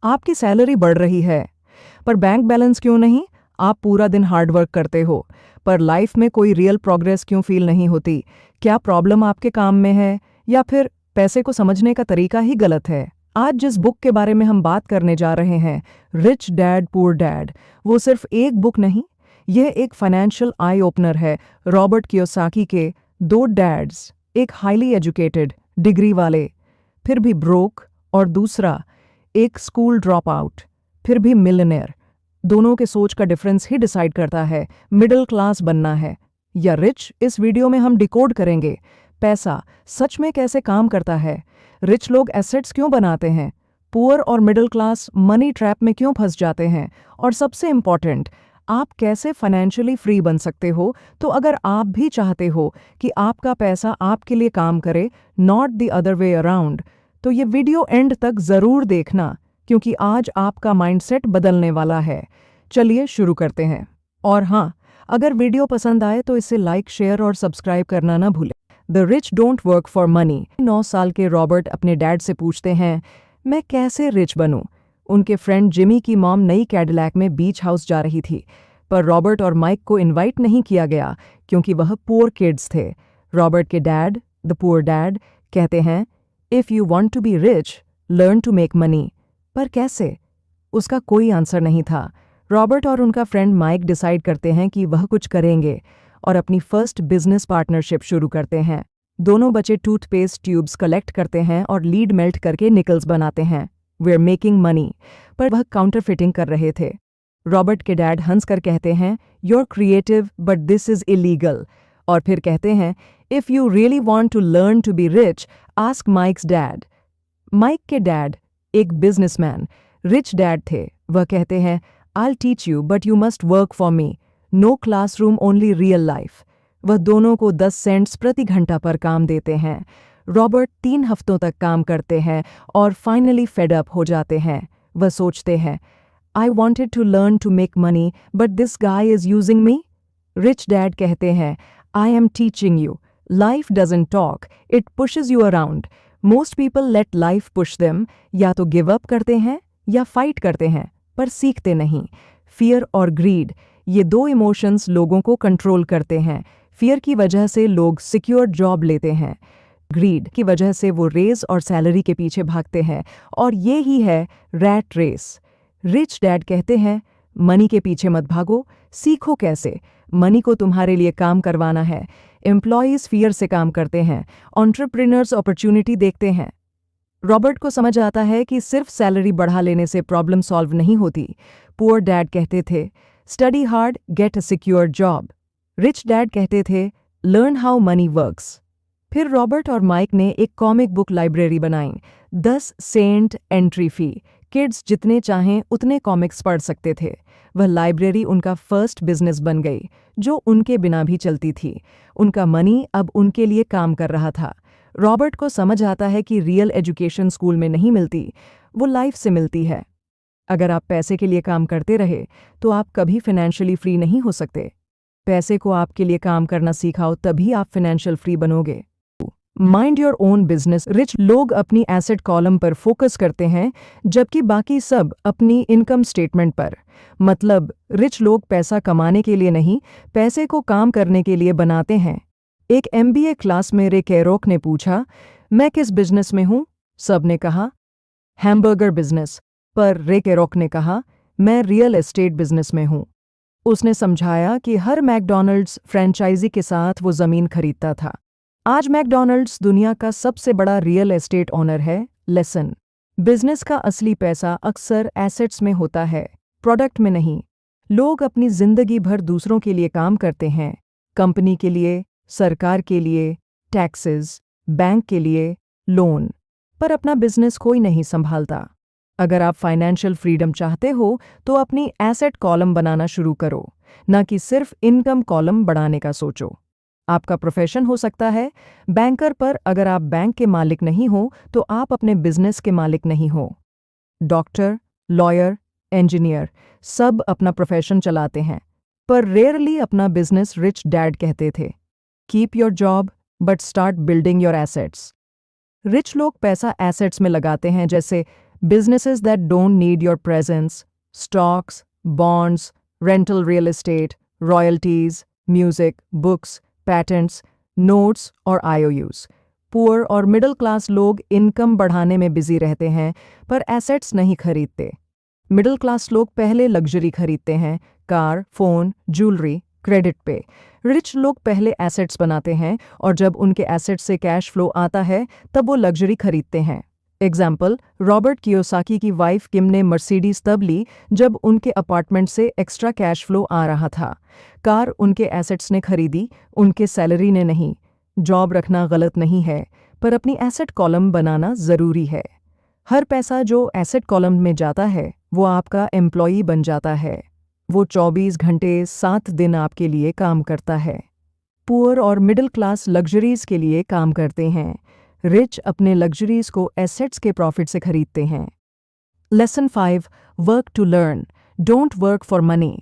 आपकी सैलरी बढ़ रही है, पर बैंक बैलेंस क्यों नहीं? आप पूरा दिन हार्ड वर्क करते हो, पर लाइफ में कोई रियल प्रोग्रेस क्यों फील नहीं होती? क्या प्रॉब्लम आपके काम में है, या फिर पैसे को समझने का तरीका ही गलत है? आज जिस बुक के बारे में हम बात करने जा रहे हैं, रिच डैड पुअर डैड, वो सिर्फ एक बुक नहीं, यह एक फाइनेंशियल आई ओपनर है। रॉबर्ट कियोसाकी के दो डैड्स, एक हाईली एजुकेटेड डिग्री वाले फिर भी ब्रोक, और दूसरा एक स्कूल ड्रॉप आउट फिर भी मिलियनेयर। दोनों के सोच का डिफरेंस ही डिसाइड करता है मिडिल क्लास बनना है या रिच। इस वीडियो में हम डिकोड करेंगे पैसा सच में कैसे काम करता है, रिच लोग एसेट्स क्यों बनाते हैं, पुअर और मिडिल क्लास मनी ट्रैप में क्यों फंस जाते हैं, और सबसे इंपॉर्टेंट, आप कैसे फाइनेंशियली फ्री बन सकते हो। तो अगर आप भी चाहते हो कि आपका पैसा आपके लिए काम करे, not the other way around, तो ये वीडियो एंड तक जरूर देखना, क्योंकि आज आपका माइंडसेट बदलने वाला है। चलिए शुरू करते हैं। और हाँ, अगर वीडियो पसंद आए तो इसे लाइक, शेयर और सब्सक्राइब करना ना भूलें। The rich don't work for money. 9 साल के रॉबर्ट अपने डैड से पूछते हैं, मैं कैसे रिच बनूं? उनके फ्रेंड जिमी की मॉम नई कैडिलैक में बीच हाउस जा रही थी, पर रॉबर्ट और माइक को इनवाइट नहीं किया गया क्योंकि वह पुअर किड्स थे। रॉबर्ट के डैड, द पुअर डैड, कहते हैं, if you want to be rich, learn to make money. पर कैसे? उसका कोई आंसर नहीं था। रॉबर्ट और उनका फ्रेंड माइक डिसाइड करते हैं कि वह कुछ करेंगे और अपनी फर्स्ट बिजनेस पार्टनरशिप शुरू करते हैं। दोनों बच्चे टूथपेस्ट ट्यूब्स कलेक्ट करते हैं और लीड मेल्ट करके निकल्स बनाते हैं। We are making money. पर वह काउंटरफिटिंग कर रहे थे। रॉबर्ट के डैड हंसकर कहते हैं, you are creative but this is illegal. और फिर कहते हैं, if you really want to learn to be rich, ask Mike's dad. Mike के डैड एक बिजनेसमैन, रिच डैड थे। वह कहते हैं, I teach you but you must work for me. No classroom, only real life. वह दोनों को 10 cents प्रति घंटा पर काम देते हैं। रॉबर्ट 3 हफ्तों तक काम करते हैं और फाइनली फेड अप हो जाते हैं। वह सोचते हैं, I wanted to learn to make money but this guy is using me. Rich dad कहते हैं, I am teaching you. Life doesn't talk, it pushes you around. Most people let life push them. या तो give up करते हैं या fight करते हैं, पर सीखते नहीं। फियर और ग्रीड, ये दो इमोशंस लोगों को कंट्रोल करते हैं। फियर की वजह से लोग सिक्योर जॉब लेते हैं, ग्रीड की वजह से वो रेज और सैलरी के पीछे भागते हैं, और ये ही है रैट रेस। रिच डैड कहते हैं, मनी के पीछे मत भागो, सीखो कैसे। मनी को तुम्हारे लिए काम करवाना है। एम्प्लॉयज फियर से काम करते हैं, एंटरप्रेन्योर्स अपॉर्चुनिटी देखते हैं। रॉबर्ट को समझ आता है कि सिर्फ सैलरी बढ़ा लेने से प्रॉब्लम सॉल्व नहीं होती। पुअर डैड कहते थे, study hard, get a secure job. Rich dad कहते थे, लर्न हाउ मनी वर्क्स। फिर रॉबर्ट और माइक ने एक कॉमिक बुक लाइब्रेरी बनाई, 10 सेंट एंट्री फी। किड्स जितने चाहें उतने कॉमिक्स पढ़ सकते थे। वह लाइब्रेरी उनका फर्स्ट बिजनेस बन गई, जो उनके बिना भी चलती थी। उनका मनी अब उनके लिए काम कर रहा था। रॉबर्ट को समझ आता है कि रियल एजुकेशन स्कूल में नहीं मिलती, वो लाइफ से मिलती है। अगर आप पैसे के लिए काम करते रहे तो आप कभी फाइनेंशियली फ्री नहीं हो सकते। पैसे को आपके लिए काम करना सिखाओ, तभी आप फाइनेंशियल फ्री बनोगे। Mind your own business. Rich लोग अपनी एसेट कॉलम पर फोकस करते हैं, जबकि बाकी सब अपनी इनकम स्टेटमेंट पर। मतलब रिच लोग पैसा कमाने के लिए नहीं, पैसे को काम करने के लिए बनाते हैं। एक MBA क्लास में रे केरोक ने पूछा, मैं किस बिजनेस में हूं? सब ने कहा, हैमबर्गर बिजनेस। पर रे केरोक ने कहा, मैं रियल एस्टेट बिजनेस में हूं। उसने समझाया कि हर मैकडॉनल्ड्स फ्रेंचाइजी के साथ वो जमीन खरीदता था। आज मैकडॉनल्ड्स दुनिया का सबसे बड़ा रियल एस्टेट ओनर है। लेसन, बिजनेस का असली पैसा अक्सर एसेट्स में होता है, प्रोडक्ट में नहीं। लोग अपनी जिंदगी भर दूसरों के लिए काम करते हैं, कंपनी के लिए, सरकार के लिए, टैक्सेस, बैंक के लिए, लोन, पर अपना बिजनेस कोई नहीं संभालता। अगर आप फाइनेंशियल फ्रीडम चाहते हो तो अपनी एसेट कॉलम बनाना शुरू करो, ना कि सिर्फ इनकम कॉलम बढ़ाने का सोचो। आपका प्रोफेशन हो सकता है बैंकर, पर अगर आप बैंक के मालिक नहीं हो तो आप अपने बिजनेस के मालिक नहीं हो। डॉक्टर, लॉयर, इंजीनियर सब अपना प्रोफेशन चलाते हैं, पर रेयरली अपना बिजनेस। रिच डैड कहते थे, keep your job but start building your assets. Rich लोग पैसा एसेट्स में लगाते हैं, जैसे Businesses that don't need your presence, stocks, bonds, rental real estate, royalties, music, books, patents, notes और IOUs। पुअर और मिडिल क्लास लोग इनकम बढ़ाने में बिजी रहते हैं पर एसेट्स नहीं खरीदते। मिडिल क्लास लोग पहले लग्जरी खरीदते हैं, कार, फोन, ज्वेलरी, क्रेडिट पे। रिच लोग पहले एसेट्स बनाते हैं और जब उनके एसेट्स से कैश फ्लो आता है तब वो लग्जरी खरीदते हैं। एग्जाम्पल, रॉबर्ट कियोसाकी की वाइफ किम ने मर्सिडीज तब ली जब उनके अपार्टमेंट से एक्स्ट्रा कैश फ्लो आ रहा था। कार उनके एसेट्स ने खरीदी, उनके सैलरी ने नहीं। जॉब रखना गलत नहीं है, पर अपनी एसेट कॉलम बनाना ज़रूरी है। हर पैसा जो एसेट कॉलम में जाता है वो आपका एम्प्लॉई बन जाता है। वो 24 घंटे 7 दिन आपके लिए काम करता है। पुअर और मिडिल क्लास लग्जरीज के लिए काम करते हैं, रिच अपने लग्जरीज को एसेट्स के प्रॉफिट से खरीदते हैं। Lesson 5, work to learn, don't work for money.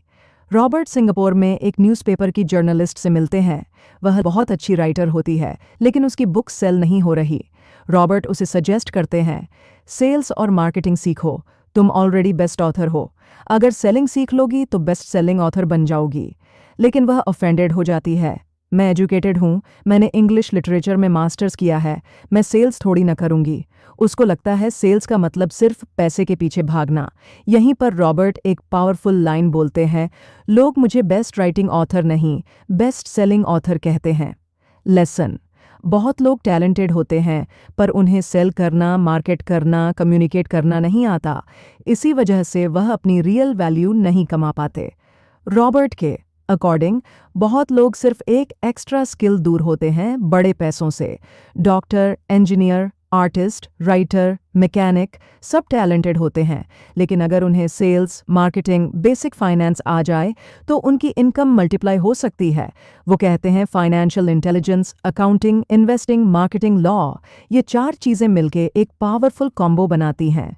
Robert Singapore में एक न्यूज़पेपर की जर्नलिस्ट से मिलते हैं। वह बहुत अच्छी राइटर होती है लेकिन उसकी बुक सेल नहीं हो रही। रॉबर्ट उसे सजेस्ट करते हैं, सेल्स और मार्केटिंग सीखो, तुम ऑलरेडी बेस्ट ऑथर हो। अगर सेलिंग सीख लोगी तो बेस्ट सेलिंग ऑथर बन जाओगी। लेकिन वह ऑफेंडेड हो जाती है, मैं एजुकेटेड हूँ, मैंने इंग्लिश लिटरेचर में मास्टर्स किया है, मैं सेल्स थोड़ी न करूँगी। उसको लगता है सेल्स का मतलब सिर्फ पैसे के पीछे भागना। यहीं पर रॉबर्ट एक पावरफुल लाइन बोलते हैं, लोग मुझे बेस्ट राइटिंग ऑथर नहीं, बेस्ट सेलिंग ऑथर कहते हैं। लेसन, बहुत लोग टैलेंटेड होते हैं पर उन्हें सेल करना, मार्केट करना, कम्युनिकेट करना नहीं आता। इसी वजह से वह अपनी रियल वैल्यू नहीं कमा पाते। रॉबर्ट के अकॉर्डिंग बहुत लोग सिर्फ एक एक्स्ट्रा स्किल दूर होते हैं बड़े पैसों से। Doctor, engineer, artist, writer, mechanic सब टैलेंटेड होते हैं, लेकिन अगर उन्हें सेल्स, मार्केटिंग, बेसिक फाइनेंस आ जाए तो उनकी इनकम मल्टीप्लाई हो सकती है। वो कहते हैं financial intelligence, accounting, investing, marketing, law, ये 4 चीज़ें मिलके एक पावरफुल कॉम्बो बनाती हैं।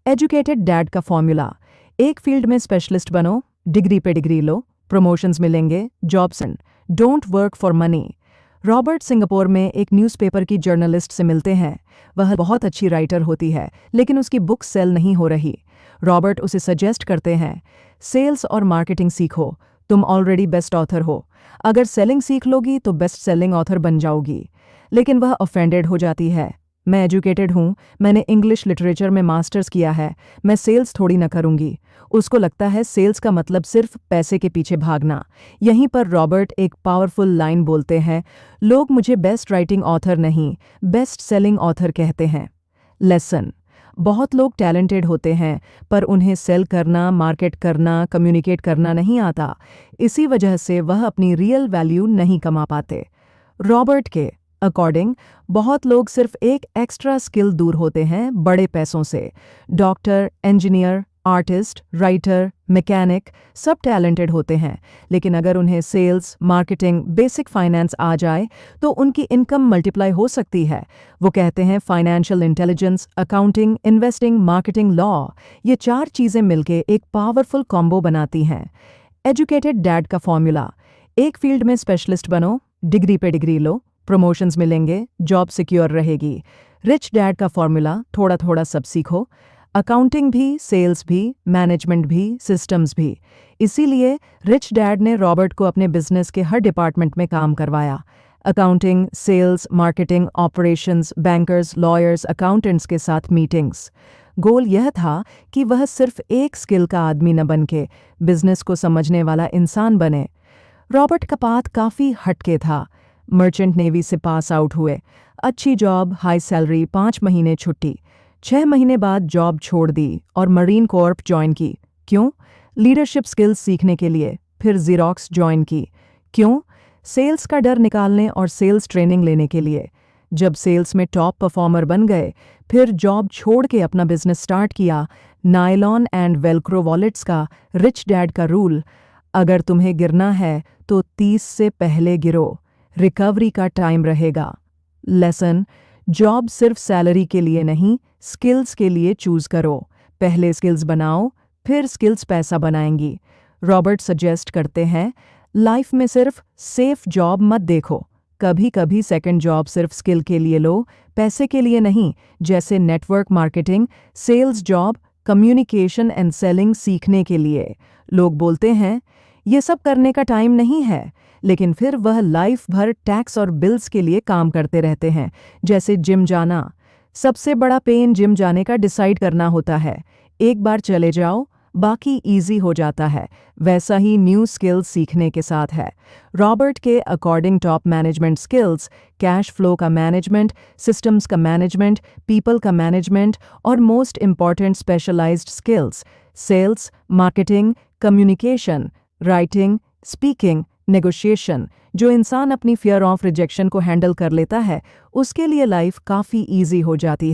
एजुकेटेड डैड का फॉर्मूला, एक फील्ड में स्पेशलिस्ट बनो, डिग्री पे डिग्री लो, प्रमोशंस मिलेंगे, jobs and don't work for money. Robert Singapore में एक न्यूज़पेपर की जर्नलिस्ट से मिलते हैं। वह बहुत अच्छी राइटर होती है लेकिन उसकी बुक सेल नहीं हो रही। रॉबर्ट उसे सजेस्ट करते हैं, सेल्स और मार्केटिंग सीखो, तुम ऑलरेडी बेस्ट ऑथर हो। अगर सेलिंग सीख लोगी तो बेस्ट सेलिंग ऑथर बन जाओगी। लेकिन वह ऑफेंडेड हो जाती है, मैं एजुकेटेड हूँ, मैंने इंग्लिश लिटरेचर में मास्टर्स किया है, मैं सेल्स थोड़ी न करूँगी। उसको लगता है सेल्स का मतलब सिर्फ पैसे के पीछे भागना। यहीं पर रॉबर्ट एक पावरफुल लाइन बोलते हैं, लोग मुझे बेस्ट राइटिंग ऑथर नहीं, बेस्ट सेलिंग ऑथर कहते हैं। लेसन, बहुत लोग टैलेंटेड होते हैं पर उन्हें सेल करना, मार्केट करना, कम्युनिकेट करना नहीं आता। इसी वजह से वह अपनी रियल वैल्यू नहीं कमा पाते। रॉबर्ट के अकॉर्डिंग बहुत लोग सिर्फ एक एक्स्ट्रा स्किल दूर होते हैं बड़े पैसों से। Doctor, engineer, artist, writer, mechanic सब टैलेंटेड होते हैं, लेकिन अगर उन्हें सेल्स, मार्केटिंग, बेसिक फाइनेंस आ जाए तो उनकी इनकम मल्टीप्लाई हो सकती है। वो कहते हैं financial intelligence, accounting, investing, marketing, law, ये 4 चीज़ें मिलके एक पावरफुल कॉम्बो बनाती हैं। एजुकेटेड डैड का फॉर्मूला, एक फील्ड में स्पेशलिस्ट बनो, डिग्री पे डिग्री लो, प्रमोशंस मिलेंगे, जॉब सिक्योर रहेगी। रिच डैड का फॉर्मूला, थोड़ा थोड़ा सब सीखो, अकाउंटिंग भी, सेल्स भी, मैनेजमेंट भी, सिस्टम्स भी। इसीलिए रिच डैड ने रॉबर्ट को अपने बिजनेस के हर डिपार्टमेंट में काम करवाया। Accounting, sales, marketing, operations, bankers, lawyers, accountants के साथ मीटिंग्स। गोल यह था कि वह सिर्फ एक स्किल का आदमी न बनके बिजनेस को समझने वाला इंसान बने। रॉबर्ट का पाथ काफ़ी हटके था। मर्चेंट नेवी से पास आउट हुए, अच्छी जॉब, हाई सैलरी, 5 महीने छुट्टी। 6 महीने बाद जॉब छोड़ दी और मरीन कॉर्प ज्वाइन की। क्यों? लीडरशिप स्किल्स सीखने के लिए। फिर ज़ेरॉक्स ज्वाइन की। क्यों? सेल्स का डर निकालने और सेल्स ट्रेनिंग लेने के लिए। जब सेल्स में टॉप परफॉर्मर बन गए फिर जॉब छोड़ के अपना बिजनेस स्टार्ट किया। नायलॉन एंड वेलक्रो वॉलेट्स का रिच डैड का रूल, अगर तुम्हें गिरना है तो 30 से पहले गिरो, रिकवरी का टाइम रहेगा। लेसन, जॉब सिर्फ सैलरी के लिए नहीं, स्किल्स के लिए चूज करो। पहले स्किल्स बनाओ, फिर स्किल्स पैसा बनाएंगी। रॉबर्ट सजेस्ट करते हैं, लाइफ में सिर्फ सेफ जॉब मत देखो, कभी कभी सेकंड जॉब सिर्फ स्किल के लिए लो, पैसे के लिए नहीं, जैसे network marketing, sales job, communication and selling सीखने के लिए। लोग बोलते हैं ये सब करने का टाइम नहीं है, लेकिन फिर वह लाइफ भर टैक्स और बिल्स के लिए काम करते रहते हैं। जैसे जिम जाना, सबसे बड़ा पेन जिम जाने का डिसाइड करना होता है। एक बार चले जाओ, बाकी इजी हो जाता है। वैसा ही न्यू स्किल्स सीखने के साथ है। रॉबर्ट के according top management skills cash flow का मैनेजमेंट, सिस्टम्स का मैनेजमेंट, पीपल का मैनेजमेंट और most important specialised skills sales, marketing, communication, writing, speaking, negotiation. जो इंसान अपनी फियर ऑफ रिजेक्शन को हैंडल कर लेता है, उसके लिए लाइफ काफ़ी ईजी हो जाती है।